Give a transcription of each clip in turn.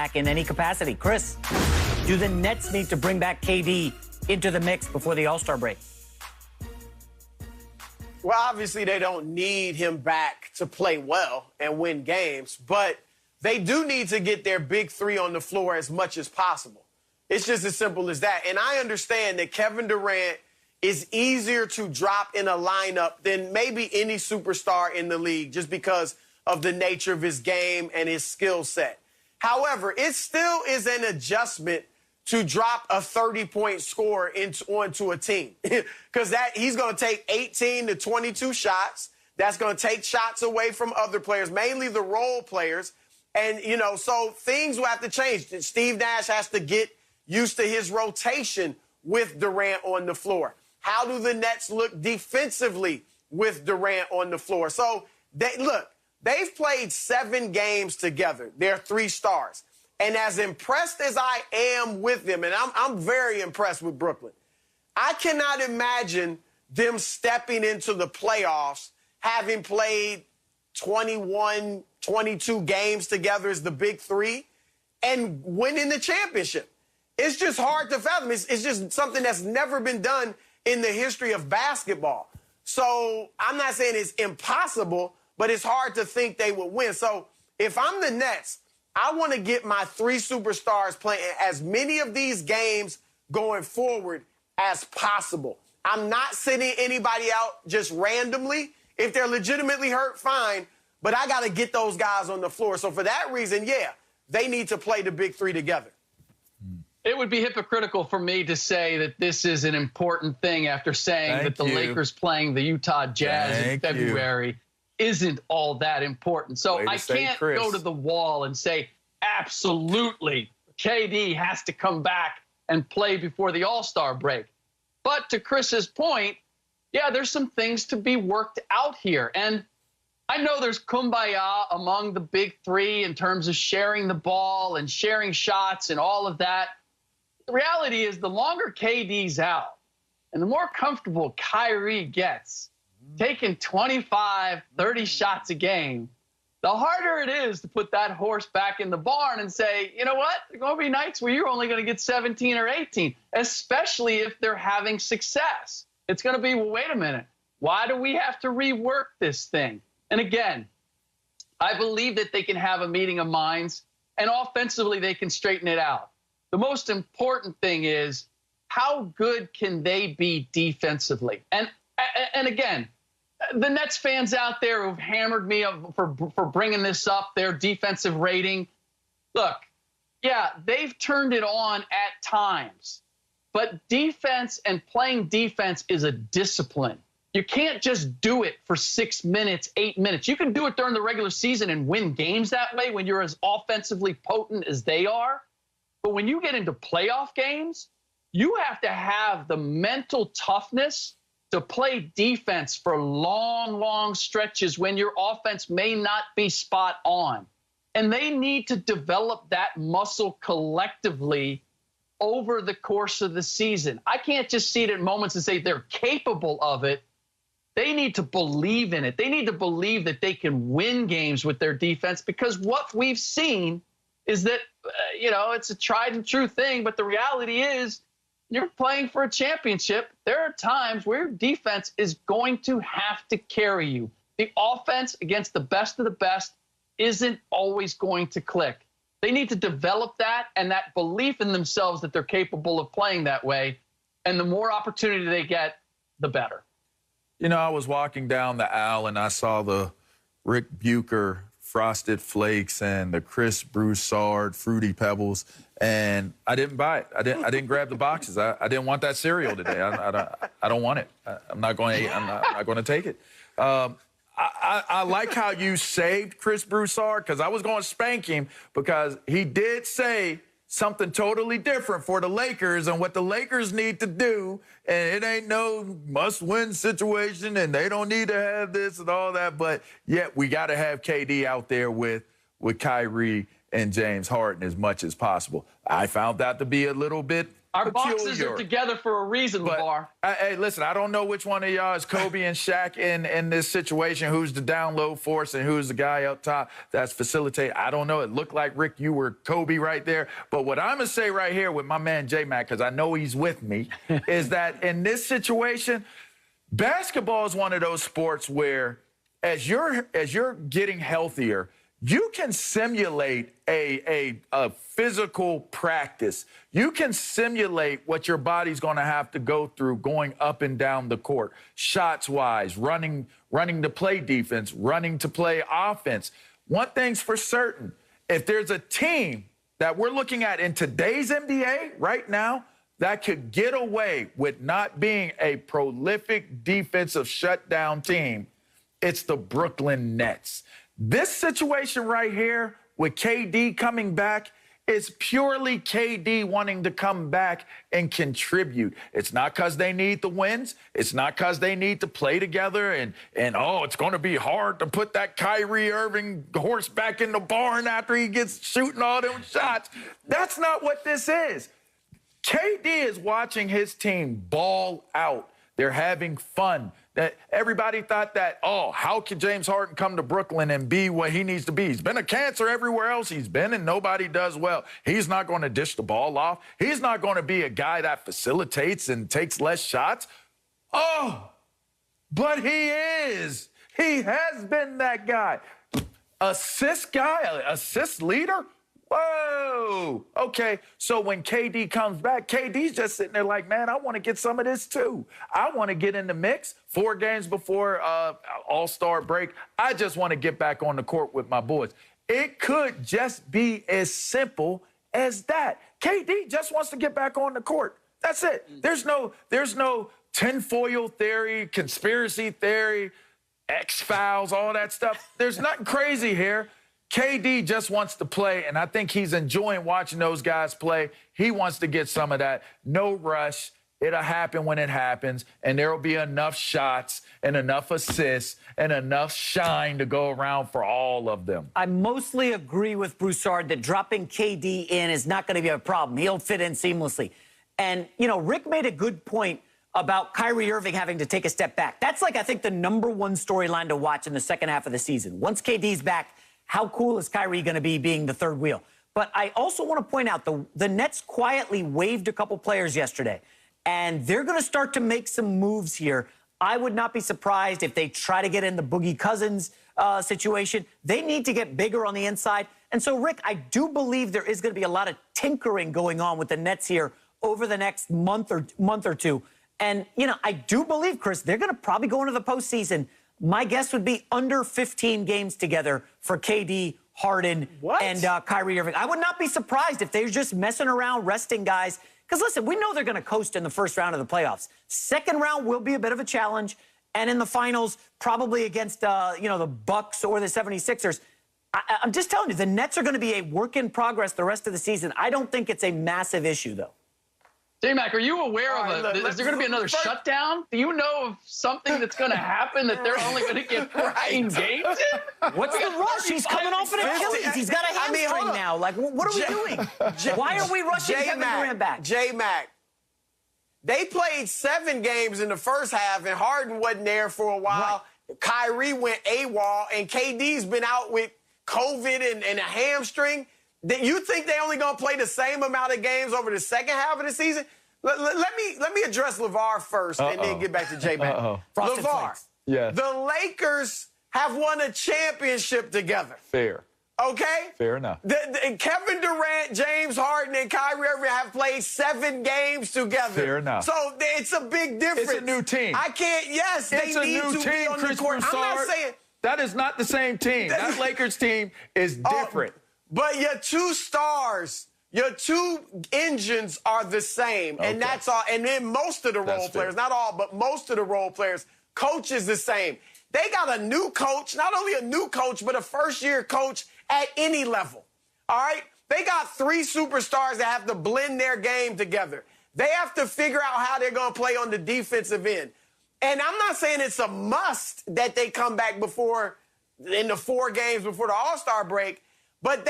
back in any capacity. Chris, do the Nets need to bring back KD into the mix before the All-Star break? Well, obviously they don't need him back to play well and win games, but they do need to get their big three on the floor as much as possible. It's just as simple as that. And I understand that Kevin Durant is easier to drop in a lineup than maybe any superstar in the league just because of the nature of his game and his skill set. However, it still is an adjustment to drop a 30-point score onto a team because he's going to take 18 to 22 shots. That's going to take shots away from other players, mainly the role players. And, so things will have to change. Steve Nash has to get used to his rotation with Durant on the floor. How do the Nets look defensively with Durant on the floor? So, they've played 7 games together. They're 3 stars. And as impressed as I am with them, and I'm very impressed with Brooklyn, I cannot imagine them stepping into the playoffs having played 21, 22 games together as the big three and winning the championship. It's just hard to fathom. It's just something that's never been done in the history of basketball. So I'm not saying it's impossible, but it's hard to think they would win. So if I'm the Nets, I want to get my 3 superstars playing as many of these games going forward as possible. I'm not sitting anybody out just randomly. If they're legitimately hurt, fine, but I got to get those guys on the floor. So for that reason, yeah, they need to play the big 3 together. It would be hypocritical for me to say that this is an important thing after saying that the Lakers playing the Utah Jazz in February isn't all that important. So I can't go to the wall and say, absolutely, KD has to come back and play before the All-Star break. But to Chris's point, yeah, there's some things to be worked out here. And I know there's kumbaya among the big 3 in terms of sharing the ball and sharing shots and all of that. The reality is the longer KD's out and the more comfortable Kyrie gets, taking 25, 30 shots a game, the harder it is to put that horse back in the barn and say, you know what, there are going to be nights where you're only going to get 17 or 18, especially if they're having success. It's going to be, well, wait a minute, why do we have to rework this thing? And again, I believe that they can have a meeting of minds, and offensively they can straighten it out. The most important thing is, how good can they be defensively? And again, the Nets fans out there who've hammered me for bringing this up, their defensive rating, look, yeah, they've turned it on at times. But defense and playing defense is a discipline. You can't just do it for 6 minutes, 8 minutes. You can do it during the regular season and win games that way when you're as offensively potent as they are. But when you get into playoff games, you have to have the mental toughness to play defense for long, long stretches when your offense may not be spot on. And they need to develop that muscle collectively over the course of the season. I can't just see it at moments and say they're capable of it. They need to believe in it. They need to believe that they can win games with their defense, because what we've seen is that, it's a tried and true thing, but the reality is you're playing for a championship. There are times where your defense is going to have to carry you. The offense against the best of the best isn't always going to click. They need to develop that and that belief in themselves that they're capable of playing that way. And the more opportunity they get, the better. I was walking down the aisle and I saw the Rick Bucher Frosted Flakes and the Chris Broussard Fruity Pebbles, and I didn't buy it. I didn't grab the boxes. I didn't want that cereal today. I don't want it. I'm not going to take it. I like how you saved Chris Broussard, because I was going to spank him, because he did say something totally different for the Lakers and what the Lakers need to do. And it ain't no must-win situation, and they don't need to have this and all that. But yet we got to have KD out there with Kyrie and James Harden as much as possible. I found that to be a little bit Our boxes are together for a reason, LeVar. Hey, listen, I don't know which one of y'all is Kobe and Shaq in this situation, who's the down low force and who's the guy up top that's facilitating. I don't know. It looked like, Rick, you were Kobe right there. But what I'm going to say right here with my man J-Mac, because I know he's with me, is that in this situation, basketball is one of those sports where as you're getting healthier, you can simulate a physical practice. You can simulate what your body's going to have to go through going up and down the court, shots-wise, running to play defense, running to play offense. One thing's for certain, if there's a team that we're looking at in today's NBA right now that could get away with not being a prolific defensive shutdown team, it's the Brooklyn Nets. This situation right here with KD coming back is purely KD wanting to come back and contribute. It's not because they need the wins. It's not because they need to play together and oh, it's going to be hard to put that Kyrie Irving horse back in the barn after he gets shooting all them shots. That's not what this is. KD is watching his team ball out. They're having fun. That everybody thought that, oh, how can James Harden come to Brooklyn and be what he needs to be? He's been a cancer everywhere else he's been, and nobody does well. He's not going to dish the ball off. He's not going to be a guy that facilitates and takes less shots. Oh, but he is. He has been that guy. Assist guy, assist leader? Whoa. Okay, so when KD comes back, KD's just sitting there like, man, I want to get some of this too. I want to get in the mix 4 games before All-Star break. I just want to get back on the court with my boys. It could just be as simple as that. KD just wants to get back on the court. That's it. There's no tinfoil theory, conspiracy theory, X-Files, all that stuff. There's nothing crazy here. KD just wants to play, and I think he's enjoying watching those guys play. He wants to get some of that. No rush. It'll happen when it happens, and there will be enough shots and enough assists and enough shine to go around for all of them. I mostly agree with Broussard that dropping KD in is not going to be a problem. He'll fit in seamlessly. And, you know, Rick made a good point about Kyrie Irving having to take a step back. That's like, I think, the #1 storyline to watch in the second half of the season. Once KD's back, how cool is Kyrie going to be being the third wheel? But I also want to point out the Nets quietly waived a couple players yesterday, and they're going to start to make some moves here. I would not be surprised if they try to get in the Boogie Cousins situation. They need to get bigger on the inside. And so, Rick, I do believe there is going to be a lot of tinkering going on with the Nets here over the next month or two. And, you know, I do believe, Chris, they're going to probably go into the postseason. My guess would be under 15 games together for KD, Harden, and Kyrie Irving. I would not be surprised if they're just messing around, resting guys. Because, listen, we know they're going to coast in the first round of the playoffs. Second round will be a bit of a challenge. And in the finals, probably against, you know, the Bucks or the 76ers. I'm just telling you, the Nets are going to be a work in progress the rest of the season. I don't think it's a massive issue, though. J-Mac, are you aware of is there going to be another shutdown? Do you know of something that's going to happen that they're only going to get 14 games in? What's the rush? He's coming off an Achilles. He's got a hamstring now. Like, what are we doing? Why are we rushing Kevin Durant back? J-Mac, they played 7 games in the first half, and Harden wasn't there for a while. Right. Kyrie went AWOL, and KD's been out with COVID and a hamstring. You think they only going to play the same amount of games over the second half of the season? Let me address LeVar first and then get back to J-Mac. LeVar, yes. The Lakers have won a championship together. Fair. Okay? Fair enough. Kevin Durant, James Harden, and Kyrie Irving have played 7 games together. Fair enough. So it's a big difference. It's a new team. I can't, yes, they need to be on the court. I'm not saying. That is not the same team. That Lakers team is different. But your 2 stars, your 2 engines are the same. Okay. And that's all. And then most of the role players, not all, but most of the role players, coach is the same. They got a new coach, not only a new coach, but a first-year coach at any level. All right? They got 3 superstars that have to blend their game together. They have to figure out how they're going to play on the defensive end. And I'm not saying it's a must that they come back in the 4 games before the All-Star break. But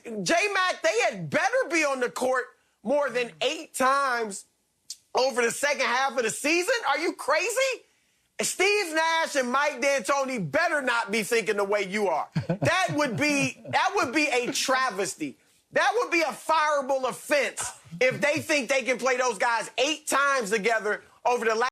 J-Mac, they had better be on the court more than 8 times over the second half of the season? Are you crazy? Steve Nash and Mike D'Antoni better not be thinking the way you are. That would be a travesty. That would be a fireable offense if they think they can play those guys 8 times together over the last